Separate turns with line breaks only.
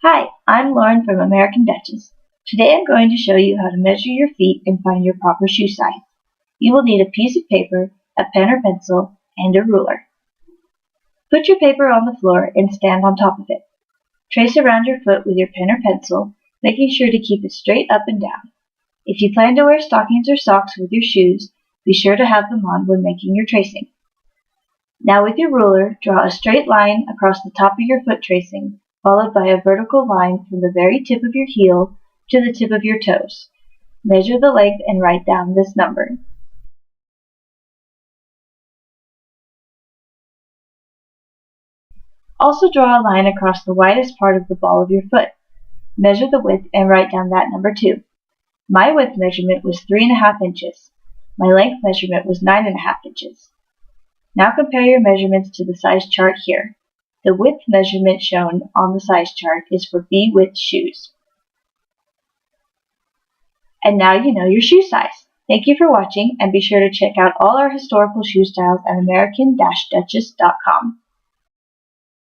Hi, I'm Lauren from American Duchess. Today I'm going to show you how to measure your feet and find your proper shoe size. You will need a piece of paper, a pen or pencil, and a ruler. Put your paper on the floor and stand on top of it. Trace around your foot with your pen or pencil, making sure to keep it straight up and down. If you plan to wear stockings or socks with your shoes, be sure to have them on when making your tracing. Now with your ruler, draw a straight line across the top of your foot tracing, followed by a vertical line from the very tip of your heel to the tip of your toes. Measure the length and write down this number. Also draw a line across the widest part of the ball of your foot. Measure the width and write down that number too. My width measurement was 3.5 inches. My length measurement was 9.5 inches. Now compare your measurements to the size chart here. The width measurement shown on the size chart is for B-width shoes. And now you know your shoe size. Thank you for watching, and be sure to check out all our historical shoe styles at American-Duchess.com.